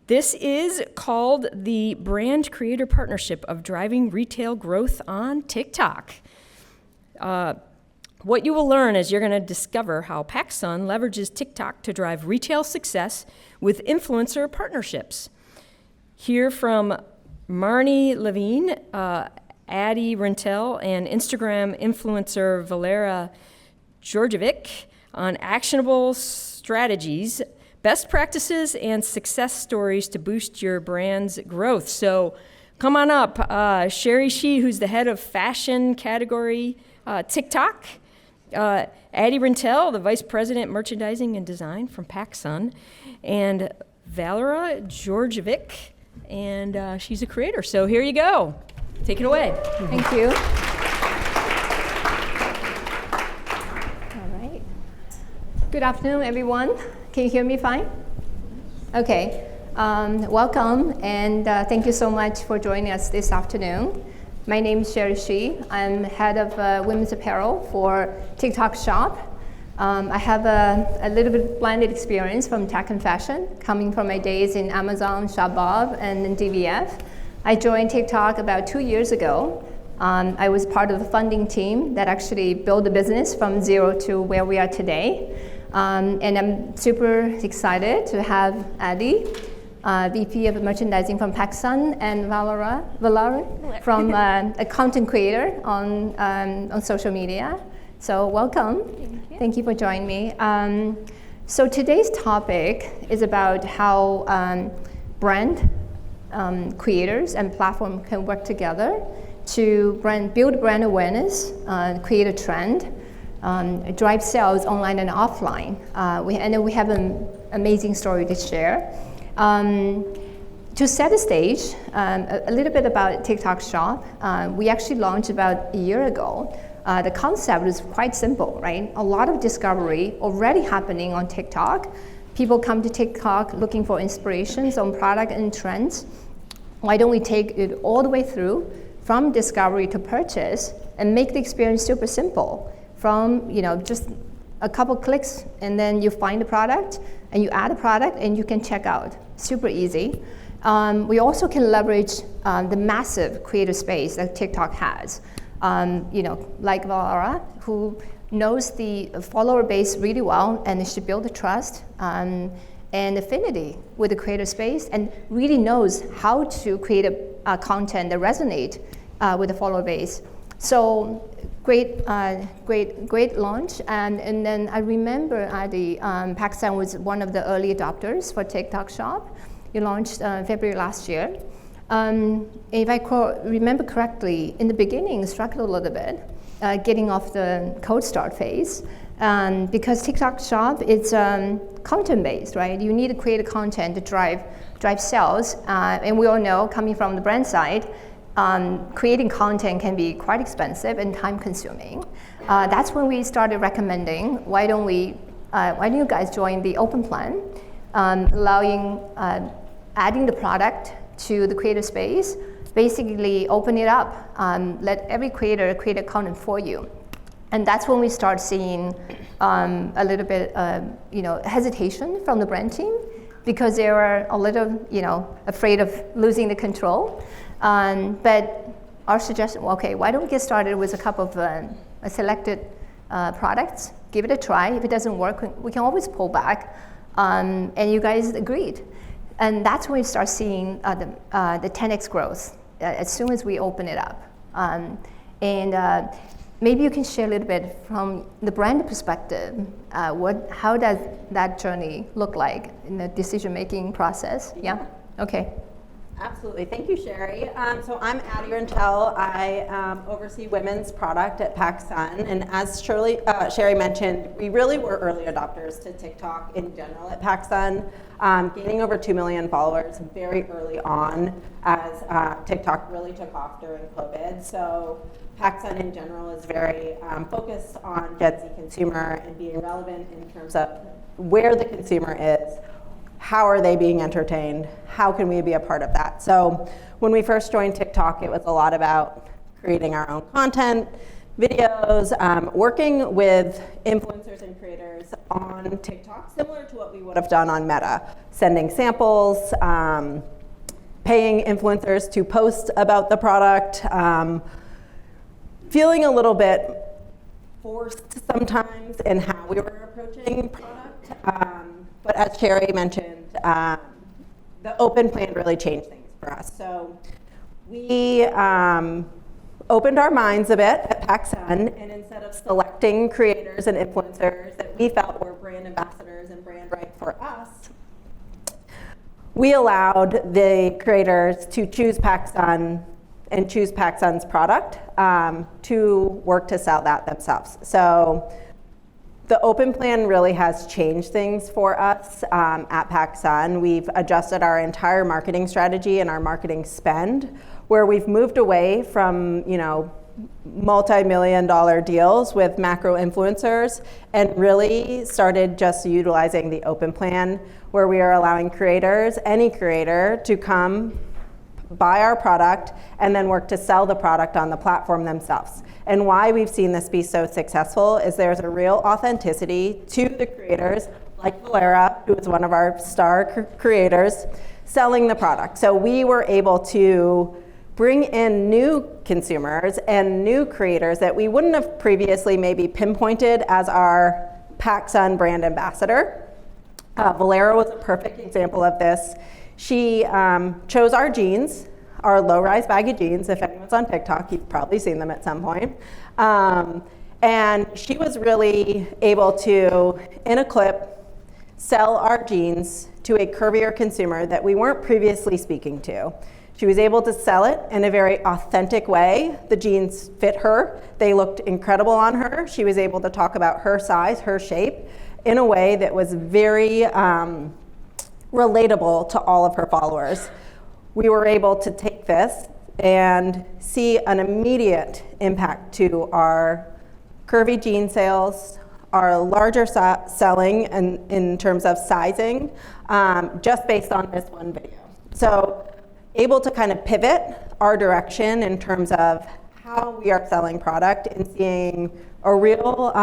This is called the Brand Creator Partnership of Driving Retail Growth on TikTok. What you will learn is you're going to discover how PacSun leverages TikTok to drive retail success with influencer partnerships. Hear from Marnie Levine, Addie Rentel, and Instagram influencer Valera Djordjevic on actionable strategies, best practices, and success stories to boost your brand's growth. So come on up. Sherry Shee, who's the head of fashion category TikTok. Addie Rentel, the vice president merchandising and design from PacSun. And Valera Djordjevic, and she's a creator. So here you go. Take it away. Thank you. All right. Good afternoon, everyone. Can you hear me fine? Okay. Welcome, and thank you so much for joining us this afternoon. My name is Sherry Shee. I'm head of women's apparel for TikTok Shop. I have a little bit blended experience from tech and fashion, coming from my days in Amazon, Shopbop, and in DVF. I joined TikTok about 2 years ago. I was part of the funding team that actually built the business from zero to where we are today. And I'm super excited to have Addie, VP of Merchandising from PacSun, and Valera from a content creator on social media. So welcome. Thank you for joining me. So today's topic is about how brand creators and platform can work together to build brand awareness, create a trend, drive sales online and offline. We have an amazing story to share. To set the stage, a little bit about TikTok Shop. We actually launched about a year ago. The concept is quite simple, right? A lot of discovery already happening on TikTok. People come to TikTok looking for inspirations on product and trends. Why don't we take it all the way through from discovery to purchase and make the experience super simple? From just a couple clicks, and then you find the product and you add a product and you can check out. Super easy. We also can leverage the massive creator space that TikTok has. Like Valera, who knows the follower base really well, and she built the trust and affinity with the creator space, and really knows how to create a content that resonate with the follower base. So great launch. And then I remember PacSun was one of the early adopters for TikTok Shop. You launched February last year. If I remember correctly, in the beginning, struggled a little bit, getting off the cold start phase. Because TikTok Shop is content-based, right? You need to create a content to drive sales. And we all know, coming from the brand side, creating content can be quite expensive and time-consuming. That's when we started recommending, why don't you guys join the open plan, allowing adding the product to the creator space, basically open it up, let every creator create a content for you. And that's when we start seeing a little bit hesitation from the brand team, because they were a little afraid of losing the control. But our suggestion, okay, why don't we get started with a couple of selected products, give it a try. If it doesn't work, we can always pull back. And you guys agreed. And that's when we start seeing the 10x growth as soon as we open it up. Maybe you can share a little bit from the brand perspective. How does that journey look like in the decision-making process? Yeah? Okay. Absolutely. Thank you, Sherry. So I'm Addie Rentel. I oversee women's product at PacSun. And as Sherry mentioned, we really were early adopters to TikTok in general at PacSun, gaining over 2 million followers very early on as TikTok really took off during COVID. So PacSun in general is very focused on Gen Z consumer and being relevant in terms of where the consumer is. How are they being entertained? How can we be a part of that? So when we first joined TikTok, it was a lot about creating our own content, videos, working with influencers and creators on TikTok, similar to what we would have done on Meta, sending samples, paying influencers to post about the product, feeling a little bit forced sometimes in how we were approaching product. But as Sherry mentioned, the open plan really changed things for us. So we opened our minds a bit at PacSun, and instead of selecting creators and influencers that we felt were brand ambassadors and brand right for us, we allowed the creators to choose PacSun and choose PacSun's product to work to sell that themselves. So the open plan really has changed things for us at PacSun. We've adjusted our entire marketing strategy and our marketing spend, where we've moved away from, multi-million-dollar deals with macro influencers and really started just utilizing the open plan, where we are allowing creators, any creator, to come buy our product and then work to sell the product on the platform themselves. And why we've seen this be so successful is there's a real authenticity to the creators, like Valera, who is one of our star creators, selling the product. So we were able to bring in new consumers and new creators that we wouldn't have previously maybe pinpointed as our PacSun brand ambassador. Valera was a perfect example of this. She chose our jeans, our low-rise baggy jeans. If anyone's on TikTok, you've probably seen them at some point. And she was really able to, in a clip, sell our jeans to a curvier consumer that we weren't previously speaking to. She was able to sell it in a very authentic way. The jeans fit her. They looked incredible on her. She was able to talk about her size, her shape, in a way that was very relatable to all of her followers. We were able to take this and see an immediate impact to our curvy jean sales, our larger selling in terms of sizing, just based on this one video. So able to kind of pivot our direction in terms of how we are selling product and seeing a real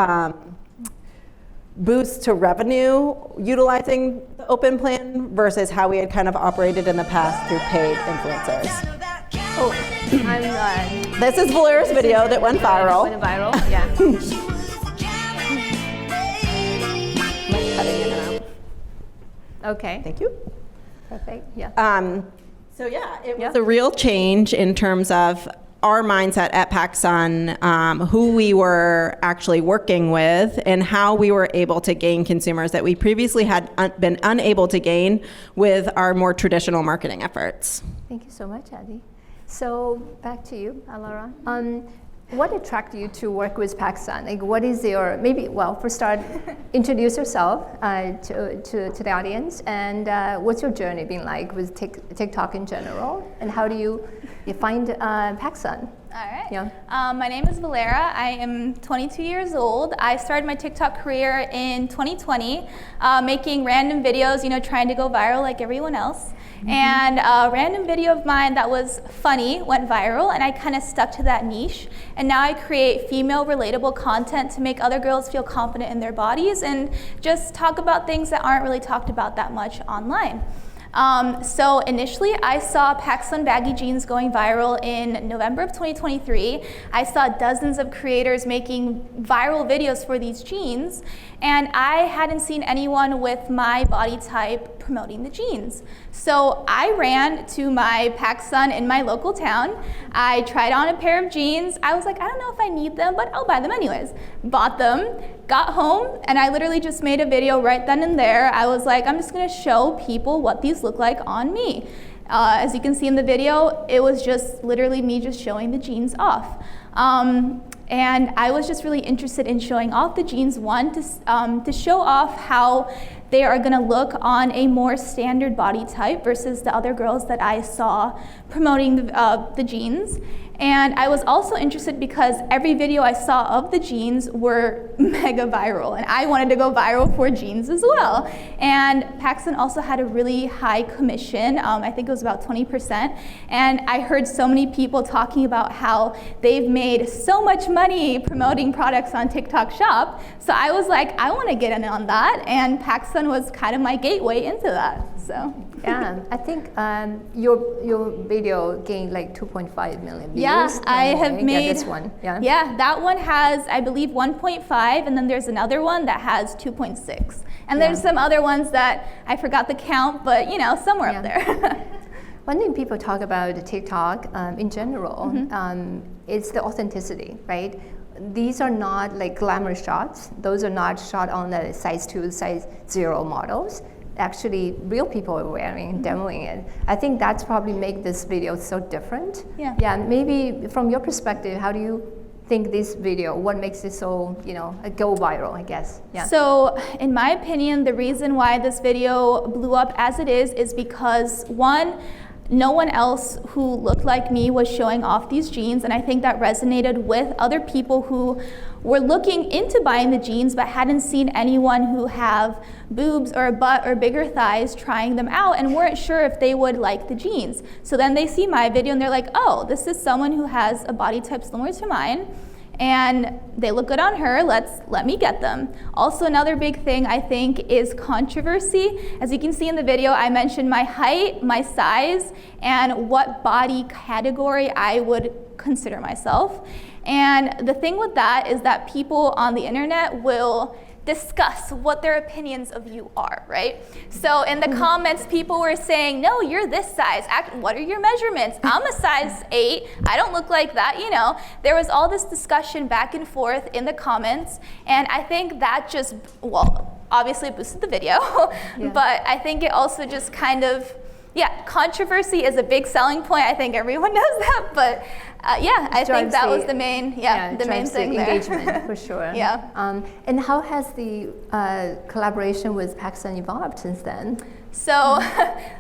boost to revenue utilizing the open plan versus how we had kind of operated in the past through paid influencers. Oh, This is Valera's video that went viral. Went viral, yeah. Cutting in and out. Okay, Thank you. perfect, yeah. So yeah, it was a real change in terms of our mindset at PacSun, who we were actually working with, and how we were able to gain consumers that we previously had been unable to gain with our more traditional marketing efforts. Thank you so much, Addie. So back to you, Laura. What attracted you to work with PacSun? Like, what is your, maybe, well, for start, introduce yourself to the audience, and what's your journey been like with TikTok in general, and how do you find PacSun? All right. Yeah. My name is Valera. I am 22 years old. I started my TikTok career in 2020, making random videos, trying to go viral like everyone else. Mm-hmm. And a random video of mine that was funny went viral, and I kind of stuck to that niche. And now I create female relatable content to make other girls feel confident in their bodies and just talk about things that aren't really talked about that much online. So initially I saw PacSun baggy jeans going viral in November of 2023. I saw dozens of creators making viral videos for these jeans, and I hadn't seen anyone with my body type promoting the jeans. So I ran to my PacSun in my local town. I tried on a pair of jeans. I was like, I don't know if I need them, but I'll buy them anyways. Bought them, got home, and I literally just made a video right then and there. I was like, I'm just gonna show people what these look like on me. As you can see in the video, it was just literally me just showing the jeans off. And I was just really interested in showing off the jeans, one, to show off how they are gonna look on a more standard body type versus the other girls that I saw promoting the jeans. And I was also interested because every video I saw of the jeans were mega viral, and I wanted to go viral for jeans as well. And PacSun also had a really high commission, I think it was about 20%, and I heard so many people talking about how they've made so much money promoting products on TikTok Shop. So I was like, I want to get in on that, and PacSun was kind of my gateway into that. So yeah, I think your video gained like 2.5 million views. Yeah, I have made this one. Yeah, that one has, I believe, 1.5, and then there's another one that has 2.6, and there's some other ones that I forgot the count, but you know, somewhere up there. One thing people talk about TikTok in general is the authenticity, right? These are not like glamour shots. Those are not shot on the size 2, size 0 models. Actually, real people are wearing and demoing it. I think that's probably make this video so different. Yeah, maybe from your perspective, how do you think this video, what makes it so, you know, go viral, I guess? Yeah. So, in my opinion, the reason why this video blew up as it is because one, no one else who looked like me was showing off these jeans, and I think that resonated with other people who were looking into buying the jeans but hadn't seen anyone who have boobs or a butt or bigger thighs trying them out and weren't sure if they would like the jeans. So then they see my video and they're like, oh, this is someone who has a body type similar to mine, and they look good on her, let me get them. Also, another big thing I think is controversy. As you can see in the video, I mentioned my height, my size, and what body category I would consider myself. And the thing with that is that people on the internet will discuss what their opinions of you are, right? So in the comments, people were saying, no, you're this size. What are your measurements? I'm a size 8. I don't look like that, you know. There was all this discussion back and forth in the comments, and I think that just, well, obviously boosted the video, but I think it also just kind of, controversy is a big selling point. I think everyone knows that, but I think that was the main, the main thing there. Engagement for sure. And how has the collaboration with PacSun evolved since then? So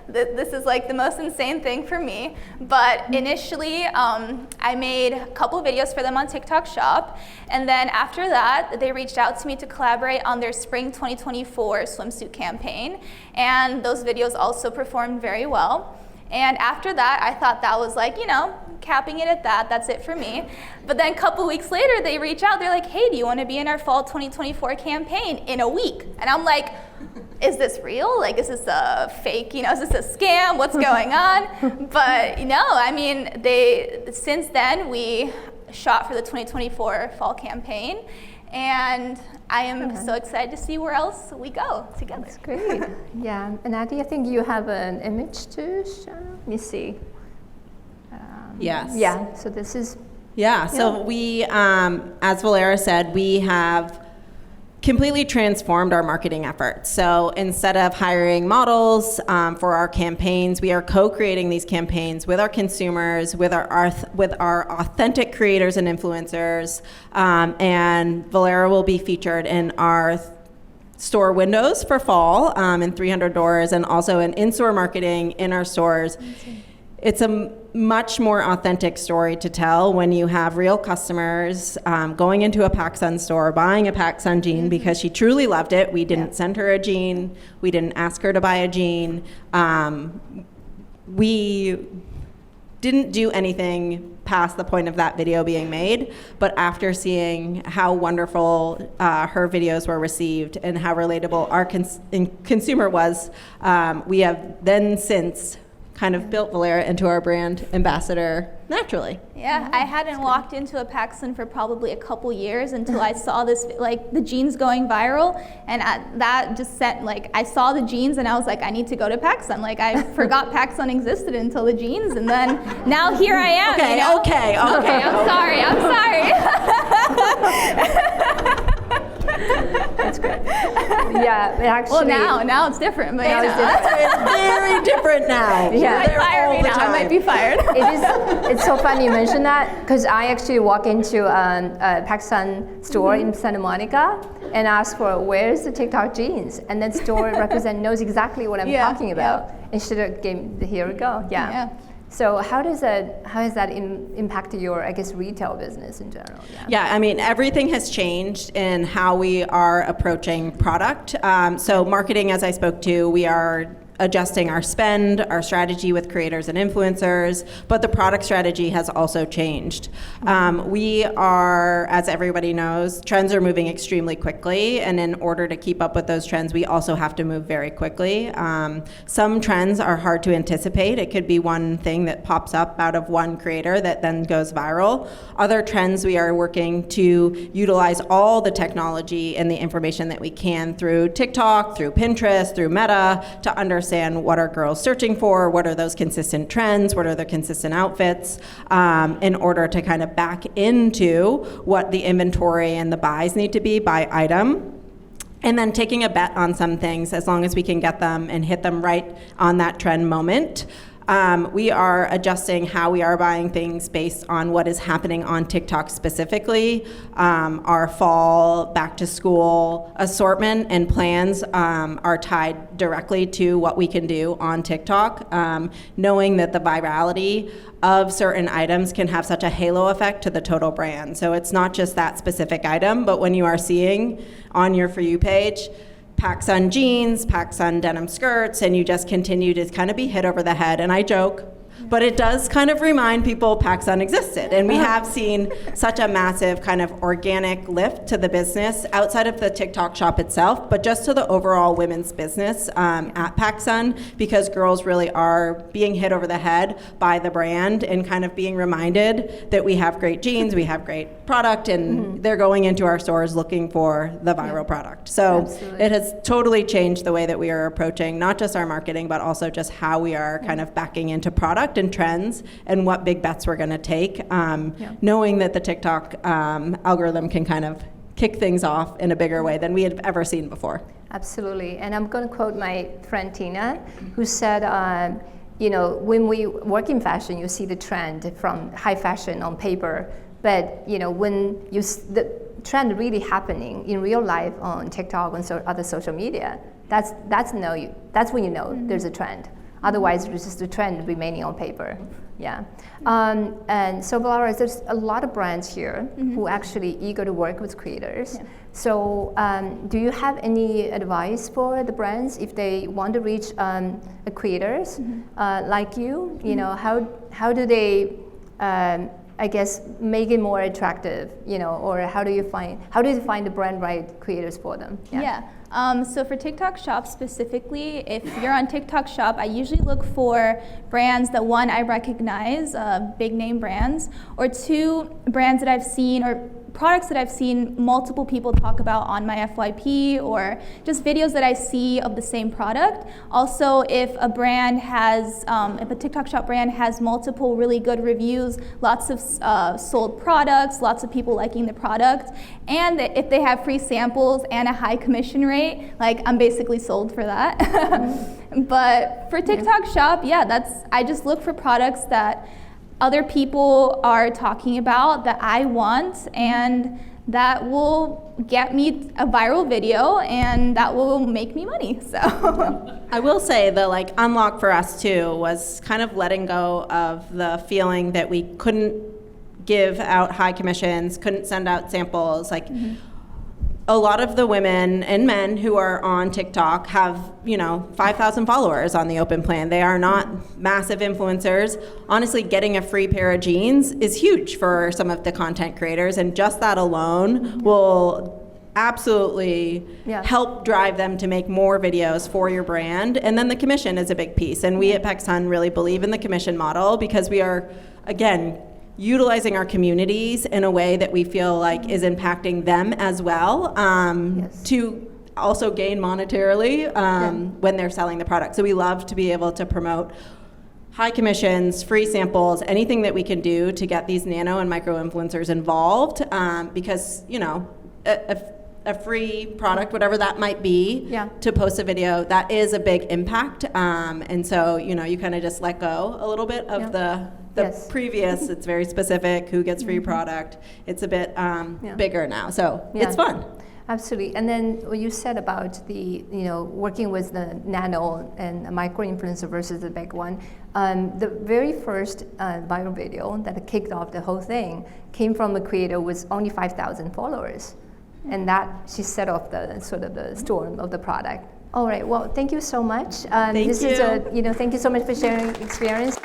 this is like the most insane thing for me, but initially I made a couple of videos for them on TikTok Shop, and then after that they reached out to me to collaborate on their spring 2024 swimsuit campaign, and those videos also performed very well. And after that, I thought that was like, you know, capping it at that, that's it for me. But then a couple weeks later, they reach out, they're like, hey, do you want to be in our fall 2024 campaign in a week? And I'm like, is this real? Like, is this a fake, you know, is this a scam? What's going on? But no, I mean, since then, we shot for the 2024 fall campaign. And I am so excited to see where else we go together. That's great. And Adi, I think you have an image to show. Let me see. Yes. Yeah, so this is... So we, as Valera said, we have completely transformed our marketing efforts. So instead of hiring models for our campaigns, we are co-creating these campaigns with our consumers, with our authentic creators and influencers. And Valera will be featured in our store windows for fall in 300 doors, and also in-store marketing in our stores. It's a much more authentic story to tell when you have real customers going into a PacSun store, buying a PacSun jean because she truly loved it. We didn't send her a jean. We didn't ask her to buy a jean. We didn't do anything past the point of that video being made. But after seeing how wonderful her videos were received and how relatable our consumer was, we have then since kind of built Valera into our brand ambassador naturally. Yeah, I hadn't walked into a PacSun for probably a couple years until I saw this, like the jeans going viral, and that just sent, like, I saw the jeans and I was like, I need to go to PacSun. Like, I forgot PacSun existed until the jeans, and then now here I am. Okay, you know? okay, I'm sorry. That's great. Yeah, it actually. Well, now it's different, but It's very different now. Yeah. You might fire me now. I might be fired. It's so funny you mentioned that, because I actually walk into a PacSun store in Santa Monica and ask for where's the TikTok jeans, and that store representative knows exactly what I'm talking about. And should have gave, here we go. So how has that impacted your, I guess, retail business in general? Yeah, I mean, everything has changed in how we are approaching product. So marketing, as I spoke to, we are adjusting our spend, our strategy with creators and influencers, but the product strategy has also changed. We are, as everybody knows, trends are moving extremely quickly, and in order to keep up with those trends, we also have to move very quickly. Some trends are hard to anticipate. It could be one thing that pops up out of one creator that then goes viral. Other trends, we are working to utilize all the technology and the information that we can through TikTok, through Pinterest, through Meta, to understand what are girls searching for, what are those consistent trends, what are their consistent outfits, in order to kind of back into what the inventory and the buys need to be by item. And then taking a bet on some things as long as we can get them and hit them right on that trend moment. We are adjusting how we are buying things based on what is happening on TikTok specifically. Our fall back to school assortment and plans are tied directly to what we can do on TikTok, knowing that the virality of certain items can have such a halo effect to the total brand. So it's not just that specific item, but when you are seeing on your For You page, PacSun jeans, PacSun denim skirts, and you just continue to kind of be hit over the head. And I joke, but it does kind of remind people PacSun existed. And we have seen such a massive kind of organic lift to the business outside of the TikTok shop itself, but just to the overall women's business at PacSun, because girls really are being hit over the head by the brand and kind of being reminded that we have great jeans, we have great product, and they're going into our stores looking for the viral product. So Absolutely. it has totally changed the way that we are approaching not just our marketing, but also just how we are kind of backing into product and trends and what big bets we're going to take, knowing that the TikTok algorithm can kind of kick things off in a bigger way than we had ever seen before. Absolutely. And I'm going to quote my friend Tina, who said, when we work in fashion, you see the trend from high fashion on paper, but when the trend really happening in real life on TikTok and other social media, that's when you know there's a trend. Otherwise, it's just a trend remaining on paper. Yeah. And so, Valera, there's a lot of brands here who actually eager to work with creators. Yeah. So, do you have any advice for the brands if they want to reach creators like you? How do they, I guess, make it more attractive? Or how do you find the brand right creators for them? Yeah. So for TikTok Shop specifically, if you're on TikTok Shop, I usually look for brands that, one, I recognize, big name brands, or two, brands that I've seen or products that I've seen multiple people talk about on my FYP, or just videos that I see of the same product. Also, if a brand has, if a TikTok Shop brand has multiple really good reviews, lots of sold products, lots of people liking the product, and if they have free samples and a high commission rate, like, I'm basically sold for that. But for TikTok Shop, I just look for products that other people are talking about that I want, and that will get me a viral video, and that will make me money. So I will say the unlock for us too was kind of letting go of the feeling that we couldn't give out high commissions, couldn't send out samples. A lot of the women and men who are on TikTok have, 5,000 followers on the open plan. They are not massive influencers. Honestly, getting a free pair of jeans is huge for some of the content creators, and just that alone will absolutely help drive them to make more videos for your brand. And then the commission is a big piece. And we at PacSun really believe in the commission model because we are, again, utilizing our communities in a way that we feel like is impacting them as well, to also gain monetarily when they're selling the product. So we love to be able to promote high commissions, free samples, anything that we can do to get these nano and micro influencers involved, because a free product, whatever that might be, to post a video, that is a big impact. And so, you kind of just let go a little bit of the previous. It's very specific, who gets free product. It's a bit bigger now, so it's fun. Absolutely. And then what you said about the, working with the nano and micro influencer versus the big one, the very first viral video that kicked off the whole thing came from a creator with only 5,000 followers. And that, she set off the sort of the storm of the product. All right, well, thank you so much. Thank you. Thank you so much for sharing experience.